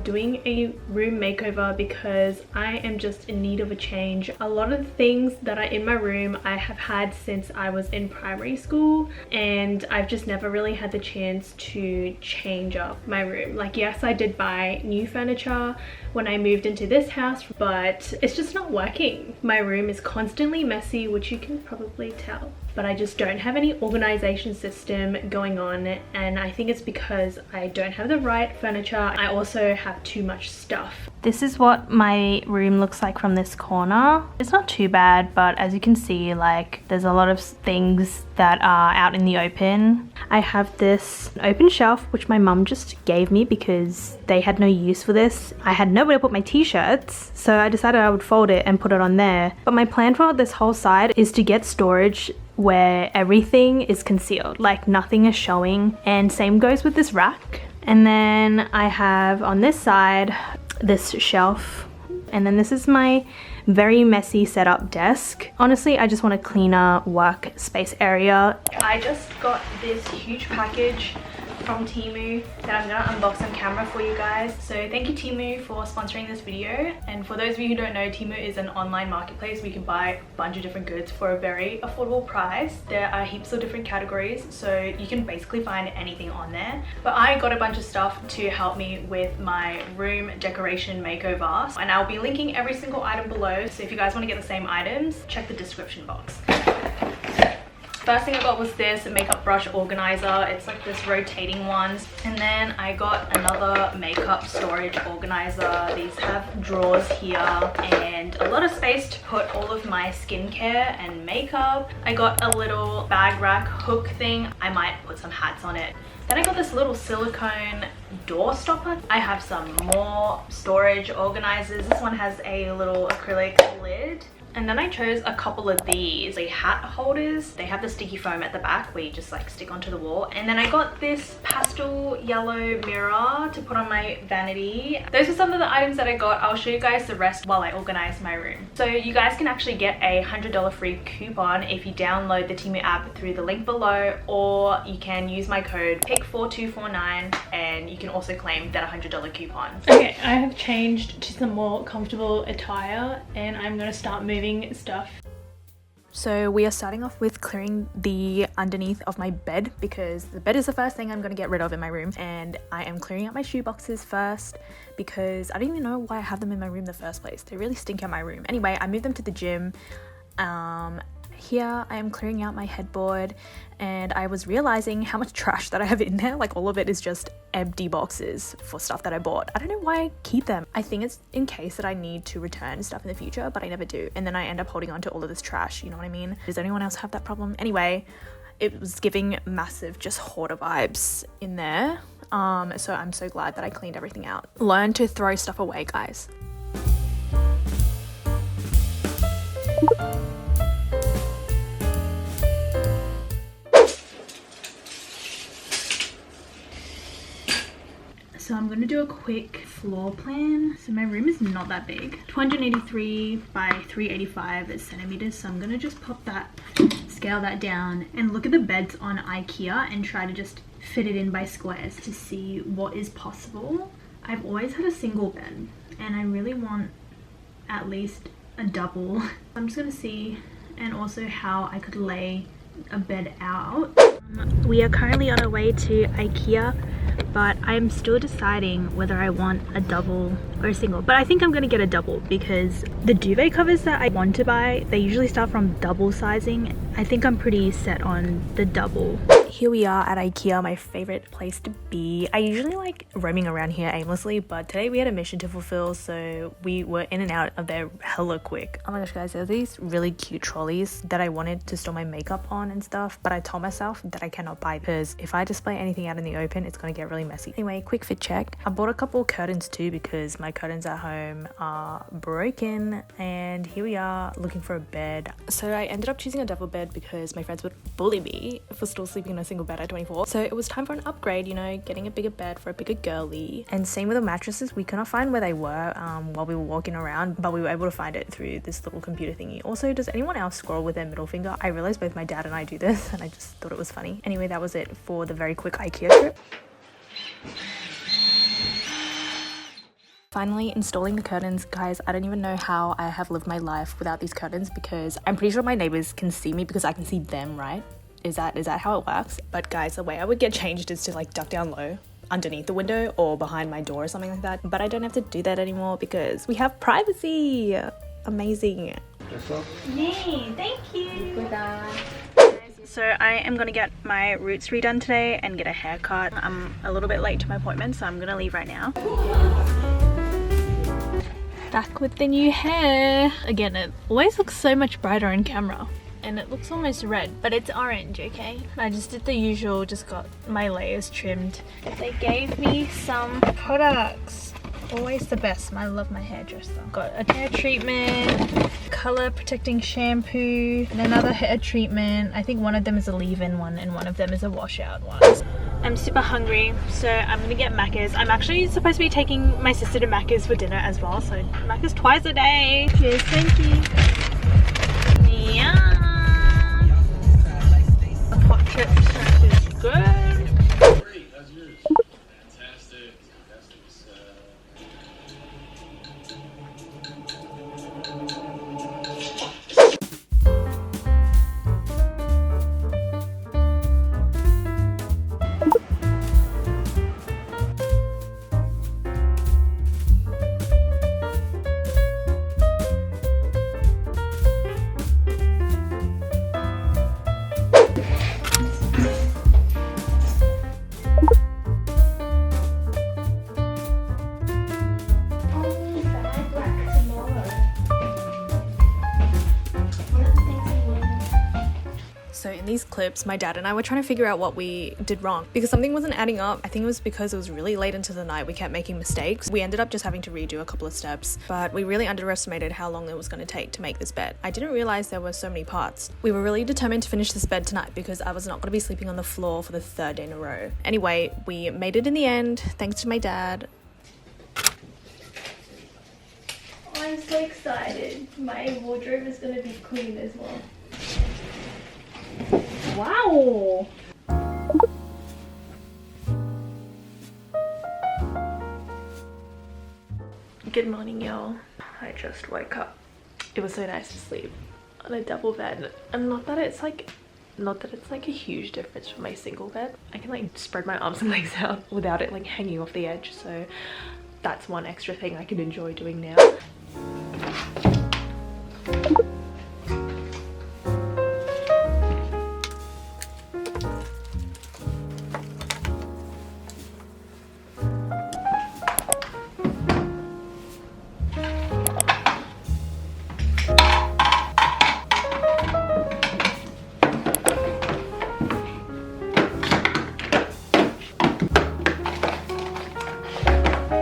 doing a room makeover because I am just in need of a change. A lot of the things that are in my room I have had since I was in primary school, and I've just never really had the chance to change up my room. Like, yes, I did buy new furniture when I moved into this house, but it's just not working. My room is constantly messy, which you can probably tell, but I just don't have any organization system going on, and I think it's because I don't have the right furniture. I also have too much stuff. This is what my room looks like from this corner. It's not too bad, but as you can see, like, there's a lot of things that are out in the open. I have this open shelf which my mum just gave me because they had no use for this. I had nowhere to put my t-shirts, so I decided I would fold it and put it on there. But my plan for this whole side is to get storage where everything is concealed, like nothing is showing, and same goes with this rack. And then I have on this side this shelf, and then this is my very messy setup desk. Honestly, I just want a cleaner workspace area. I just got this huge package from Temu that I'm gonna unbox on camera for you guys. So thank you, Temu, for sponsoring this video. And for those of you who don't know, Temu is an online marketplace where you can buy a bunch of different goods for a very affordable price. There are heaps of different categories, so you can basically find anything on there. But I got a bunch of stuff to help me with my room decoration makeover, and I'll be linking every single item below. So if you guys want to get the same items, check the description box. First thing I got was this makeup brush organizer. It's like this rotating one. And then I got another makeup storage organizer. These have drawers here and a lot of space to put all of my skincare and makeup. I got a little bag rack hook thing. I might put some hats on it. Then I got this little silicone door stopper. I have some more storage organizers. This one has a little acrylic lid. And then I chose a couple of these hat holders. They have the sticky foam at the back where you just like stick onto the wall. And then I got this pastel yellow mirror to put on my vanity. Those are some of the items that I got. I'll show you guys the rest while I organize my room. So you guys can actually get a $100 free coupon if you download the Temu app through the link below, or you can use my code PIC4249 and you can also claim that $100 coupon. Okay, I have changed to some more comfortable attire and I'm gonna start moving stuff. So we are starting off with clearing the underneath of my bed because the bed is the first thing I'm going to get rid of in my room, and I am clearing out my shoe boxes first because I don't even know why I have them in my room in the first place. They really stink out my room. Anyway, I moved them to the gym. Here I am clearing out my headboard, and I was realizing how much trash that I have in there. Like, all of it is just empty boxes for stuff that I bought. I don't know why I keep them. I think it's in case that I need to return stuff in the future, but I never do. And then I end up holding on to all of this trash, you know what I mean? Does anyone else have that problem? Anyway, it was giving massive just hoarder vibes in there. So I'm so glad that I cleaned everything out. Learn to throw stuff away, guys. So I'm going to do a quick floor plan. So my room is not that big, 283 by 385 centimeters. So I'm going to just pop that, scale that down, and look at the beds on IKEA and try to just fit it in by squares to see what is possible. I've always had a single bed and I really want at least a double. I'm just going to see, and also how I could lay a bed out. We are currently on our way to IKEA, but I'm still deciding whether I want a double or a single. But I think I'm gonna get a double because the duvet covers that I want to buy, they usually start from double sizing. I think I'm pretty set on the double. Here we are at IKEA, my favorite place to be. I usually like roaming around here aimlessly, but today we had a mission to fulfill, so we were in and out of there hella quick. Oh my gosh, guys, there are these really cute trolleys that I wanted to store my makeup on and stuff, but I told myself that I cannot buy because if I display anything out in the open, it's gonna get really messy. Anyway, quick fit check. I bought a couple curtains too because my curtains at home are broken, and here we are looking for a bed. So I ended up choosing a double bed because my friends would bully me for still sleeping in a single bed at 24. So it was time for an upgrade, you know, getting a bigger bed for a bigger girly. And same with the mattresses, we could not find where they were while we were walking around, but we were able to find it through this little computer thingy. Also, does anyone else scroll with their middle finger? I realized both my dad and I do this, and I just thought it was funny. Anyway, that was it for the very quick IKEA trip. Finally installing the curtains. Guys, I don't even know how I have lived my life without these curtains, because I'm pretty sure my neighbors can see me because I can see them, right? Is that how it works? But guys, the way I would get changed is to like duck down low underneath the window or behind my door or something like that. But I don't have to do that anymore because we have privacy. Amazing. Yay, thank you. So I am gonna get my roots redone today and get a haircut. I'm a little bit late to my appointment, so I'm gonna leave right now. Back with the new hair. Again, it always looks so much brighter on camera. And it looks almost red, but it's orange, okay? I just did the usual, just got my layers trimmed. They gave me some products. Always the best. I love my hairdresser. Got a hair treatment, color protecting shampoo, and another hair treatment. I think one of them is a leave-in one and one of them is a washout one. I'm super hungry, so I'm gonna get Macca's. I'm actually supposed to be taking my sister to Macca's for dinner as well, so Macca's twice a day. Cheers, thank you. Yeah. Hot chips is good. Great, how's yours? Fantastic. So in these clips, my dad and I were trying to figure out what we did wrong because something wasn't adding up. I think it was because it was really late into the night. We kept making mistakes. We ended up just having to redo a couple of steps, but we really underestimated how long it was going to take to make this bed. I didn't realize there were so many parts. We were really determined to finish this bed tonight because I was not going to be sleeping on the floor for the third day in a row. Anyway, we made it in the end, thanks to my dad. I'm so excited. My wardrobe is going to be clean as well. Wow! Good morning, y'all. I just woke up. It was so nice to sleep on a double bed, and not that it's like a huge difference from my single bed. I can like spread my arms and legs out without it like hanging off the edge, so that's one extra thing I can enjoy doing now.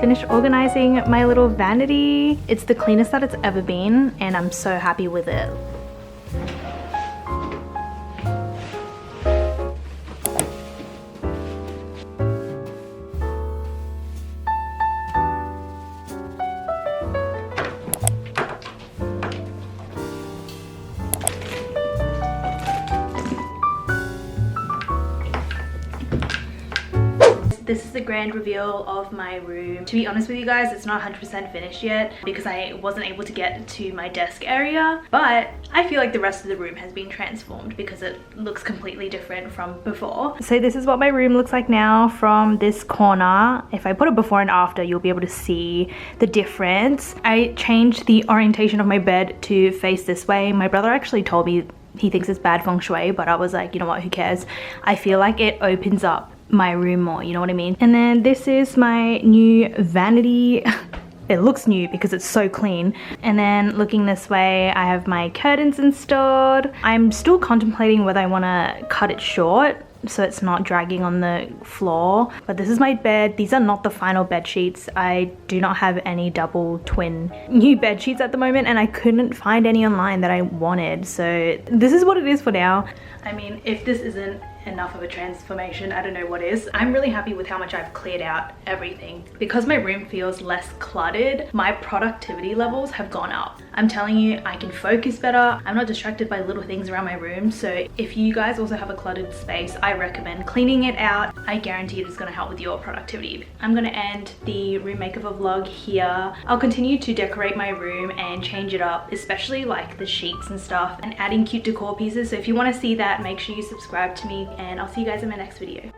Finished organizing my little vanity. It's the cleanest that it's ever been, and I'm so happy with it. This is the grand reveal of my room. To be honest with you guys, it's not 100% finished yet because I wasn't able to get to my desk area, but I feel like the rest of the room has been transformed because it looks completely different from before. So this is what my room looks like now from this corner. If I put a before and after, you'll be able to see the difference. I changed the orientation of my bed to face this way. My brother actually told me he thinks it's bad feng shui, but I was like, you know what, who cares? I feel like it opens up my room more, you know what I mean? And then this is my new vanity. It looks new because it's so clean. And then looking this way, I have my curtains installed. I'm still contemplating whether I want to cut it short so it's not dragging on the floor. But this is my bed. These are not the final bed sheets. I do not have any double twin new bed sheets at the moment, and I couldn't find any online that I wanted. So this is what it is for now. I mean, if this isn't enough of a transformation. I don't know what is. I'm really happy with how much I've cleared out everything. Because my room feels less cluttered, my productivity levels have gone up. I'm telling you, I can focus better. I'm not distracted by little things around my room. So if you guys also have a cluttered space, I recommend cleaning it out. I guarantee it is going to help with your productivity. I'm going to end the room makeover vlog here. I'll continue to decorate my room and change it up, especially like the sheets and stuff, and adding cute decor pieces. So if you want to see that, make sure you subscribe to me, and I'll see you guys in my next video.